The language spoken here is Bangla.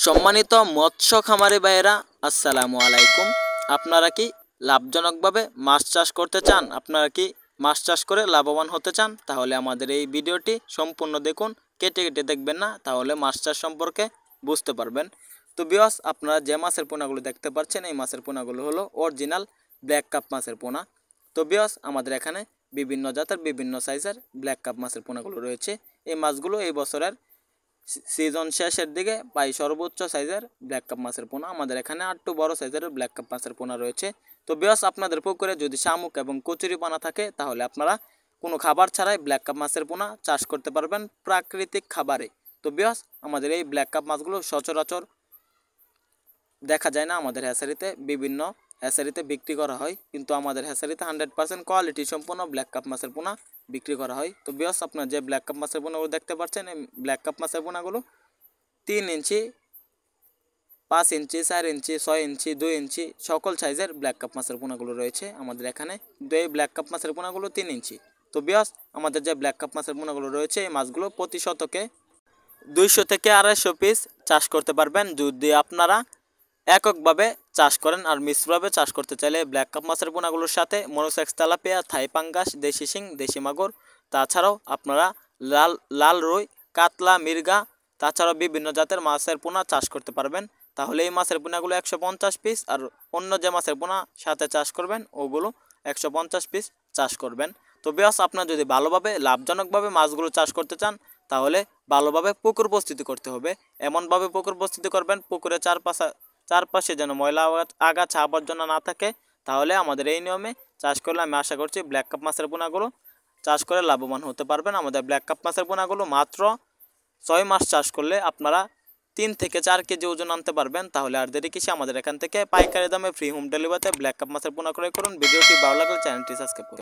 সম্মানিত মৎস্য খামারি ভাইয়েরা, আসসালামু আলাইকুম। আপনারা কি লাভজনকভাবে মাছ চাষ করতে চান? আপনারা কি মাছ চাষ করে লাভবান হতে চান? তাহলে আমাদের এই ভিডিওটি সম্পূর্ণ দেখুন, কেটে কেটে দেখবেন না, তাহলে মাছ চাষ সম্পর্কে বুঝতে পারবেন। তো ভিউয়ার্স, আপনারা যে মাছের পোনাগুলো দেখতে পাচ্ছেন, এই মাছের পোনাগুলো হলো অরিজিনাল ব্ল্যাক কাপ মাছের পোনা। তো ভিউয়ার্স, আমাদের এখানে বিভিন্ন জাতের বিভিন্ন সাইজের ব্ল্যাক কাপ মাছের পোনাগুলো রয়েছে। এই মাছগুলো এই বছরের সিজন শেষের দিকে পাই সর্বোচ্চ সাইজের ব্ল্যাক কাপ মাছের পোনা। আমাদের এখানে একটু বড় সাইজের ব্ল্যাক কাপ মাছের পোনা রয়েছে। তো ভিউয়ার্স, আপনাদের পুকুরে যদি শামুক এবং কচুরিপানা থাকে, তাহলে আপনারা কোনো খাবার ছাড়াই ব্ল্যাক কাপ মাছের পোনা চাষ করতে পারবেন প্রাকৃতিক খাবারে। তো ভিউয়ার্স, আমাদের এই ব্ল্যাক কাপ মাছগুলো সচরাচর দেখা যায় না। আমাদের হ্যাচারিতে বিভিন্ন হ্যাচারিতে বিক্রি করা হয়, কিন্তু আমাদের হ্যাচারিতে 100% কোয়ালিটি সম্পন্ন ব্ল্যাক কাপ মাছের পোনা বিক্রি করা হয়। তো ভিউয়ার্স, আপনারা যে ব্ল্যাক কাপ মাছের পোনাগুলো দেখতে পাচ্ছেন, এই ব্ল্যাক কাপ মাছের পোনাগুলো 3 ইঞ্চি, 5 ইঞ্চি, 4 ইঞ্চি, 6 ইঞ্চি, 2 ইঞ্চি সকল সাইজের ব্ল্যাক কাপ মাছের পোনাগুলো রয়েছে আমাদের এখানে। এই ব্ল্যাক কাপ মাছের পোনাগুলো 3 ইঞ্চি। তো ভিউয়ার্স, আমাদের যে ব্ল্যাক কাপ মাছের পোনাগুলো রয়েছে, এই মাছগুলো প্রতি শতকে 200 থেকে 250 পিস চাষ করতে পারবেন যদি আপনারা এককভাবে চাষ করেন। আর মিশ্রভাবে চাষ করতে চাইলে ব্ল্যাক কাপ মাছের পোনাগুলোর সাথে মনোসেক্স তেলাপিয়া, থাই পাঙ্গাস, দেশি শিং, দেশি মাগুর, তাছাড়াও আপনারা লাল লাল রুই, কাতলা, মির্গা, তাছাড়াও বিভিন্ন জাতের মাছের পোনা চাষ করতে পারবেন। তাহলে এই মাছের পোনাগুলো 150 পিস, আর অন্য যে মাছের পোনা সাথে চাষ করবেন ওগুলো 150 পিস চাষ করবেন। তো ভিউয়ার্স, আপনারা যদি ভালোভাবে লাভজনকভাবে মাছগুলো চাষ করতে চান, তাহলে ভালোভাবে পুকুর প্রস্তুতি করতে হবে। এমনভাবে পুকুর প্রস্তুতি করবেন, পুকুরে চারপাশে যেন ময়লা আগাছা আবর্জনা না থাকে। তাহলে আমাদের এই নিয়মে চাষ করলে আমি আশা করছি ব্ল্যাক কাপ মাছের পোনাগুলো চাষ করে লাভবান হতে পারবেন। আমাদের ব্ল্যাক কাপ মাছের পোনাগুলো মাত্র 6 মাস চাষ করলে আপনারা 3 থেকে 4 কেজি ওজন আনতে পারবেন। তাহলে আর দেরি কিসে, আমাদের এখান থেকে পাইকারি দামে ফ্রি হোম ডেলিভারিতে ব্ল্যাক কাপ মাছের পোনা ক্রয় করুন। ভিডিওটি ভালো লাগলে চ্যানেলটি সাবস্ক্রাইব করুন।